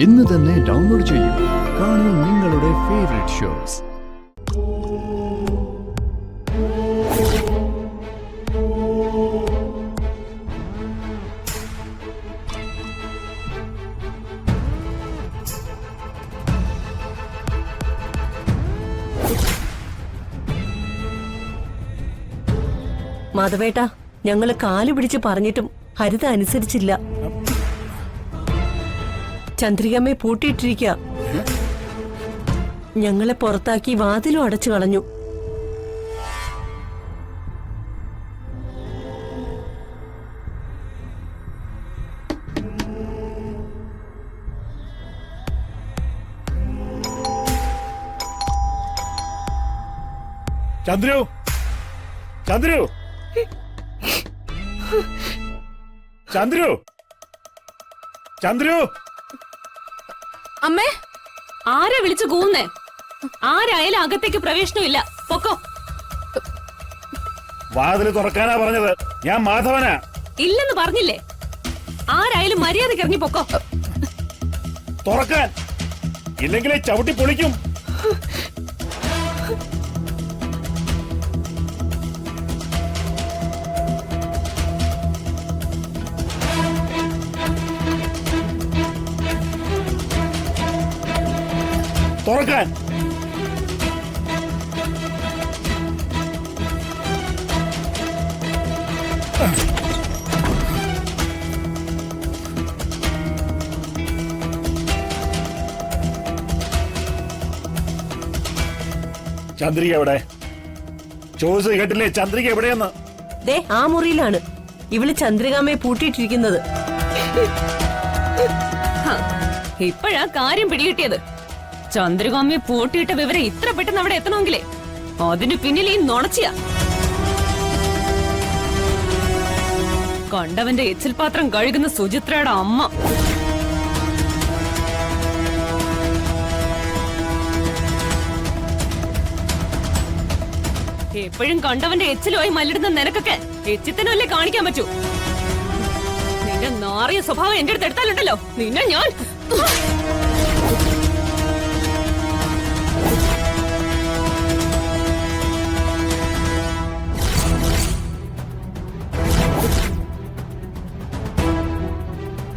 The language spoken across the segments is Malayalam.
ഇന്ന് തന്നെ ഡൗൺലോഡ് ചെയ്യൂ. കാണൂ നിങ്ങളുടെ ഫേവറേറ്റ് ഷോസ്. മാധവേട്ട, ഞങ്ങള് കാല് പിടിച്ച് പറഞ്ഞിട്ടും ഹരിത അനുസരിച്ചില്ല. ചന്ദ്രികമ്മയെ പൂട്ടിയിട്ടിരിക്കുക. ഞങ്ങളെ പുറത്താക്കി വാതിലും അടച്ചു കളഞ്ഞു. ചന്ദ്രു, ചന്ദ്രു, ചന്ദ്രു, ചന്ദ്രു. അമ്മേ, ആരെ വിളിച്ചു കൂന്നേ? ആരായാലും അകത്തേക്ക് പ്രവേശനമില്ല. പൊക്കോ. വാതില് തുറക്കാനാ പറഞ്ഞത്. ഞാൻ മാധവനാ. ഇല്ലെന്ന് പറഞ്ഞില്ലേ? ആരായാലും മര്യാദയ്ക്ക് ഇറങ്ങി പൊക്കോ. തുറക്കാൻ, ഇല്ലെങ്കിലേ ചവിട്ടി പൊളിക്കും. തുറക്കാൻ. ചന്ദ്രിക എവിടെ? ചോദിച്ചത് കേട്ടില്ലേ? ചന്ദ്രിക എവിടെയെന്ന്? ദേ, ആ മുറിയിലാണ് ഇവള് ചന്ദ്രികാമ്മയെ പൂട്ടിയിട്ടിരിക്കുന്നത്. ഇപ്പോഴാ കാര്യം പിടികിട്ടിയത്. ചന്ദ്രകാമ്മയെ പൂട്ടിയിട്ട വിവരം ഇത്ര പെട്ടെന്ന് അവിടെ എത്തണമെങ്കിലേ അതിന് പിന്നിൽ ഈ നുണച്ചിയാ. കണ്ടവന്റെ എച്ചിൽ പാത്രം കഴുകുന്ന സുചിത്രയുടെ അമ്മ. എപ്പോഴും കണ്ടവന്റെ എച്ചിലുമായി മല്ലിടുന്ന നിനക്കൊക്കെ എച്ചിത്തനല്ലേ കാണിക്കാൻ പറ്റൂ. നിന്റെ നാറിയ സ്വഭാവം എന്റെ അടുത്ത് എടുത്താലുണ്ടല്ലോ നിന്നെ ഞാൻ.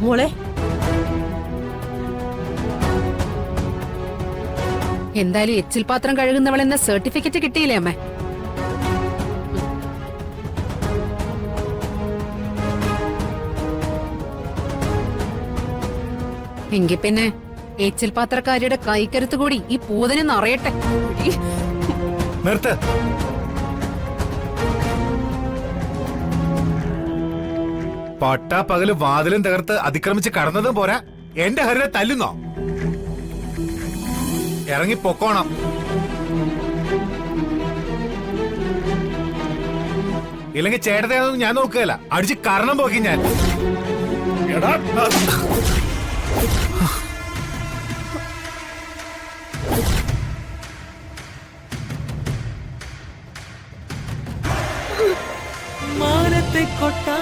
മോളെ, എന്തായാലും എച്ചിൽ പാത്രം കഴുകുന്നവളെന്ന സർട്ടിഫിക്കറ്റ് കിട്ടിയില്ലേ അമ്മേ? എങ്കി പിന്നെ എച്ചിൽ പാത്രക്കാരിയുടെ കൈക്കരുത്ത് കൂടി ഈ പൂതനെന്ന് അറിയട്ടെ. നിർത്ത്. പട്ടാ പകല് വാതിലും തകർത്ത് അതിക്രമിച്ച് കടന്നതും പോരാ, എന്റെ ഹരിനെ തല്ലുന്നോ? ഇറങ്ങി പൊക്കോണം. ഇല്ലെങ്കിൽ ചേട്ടനെയൊന്നും ഞാൻ നോക്കുകയല്ല, അടിച്ച് കരണം പോക്കി ഞാൻ. എടാ, മാനത്തെ കൊട്ടാ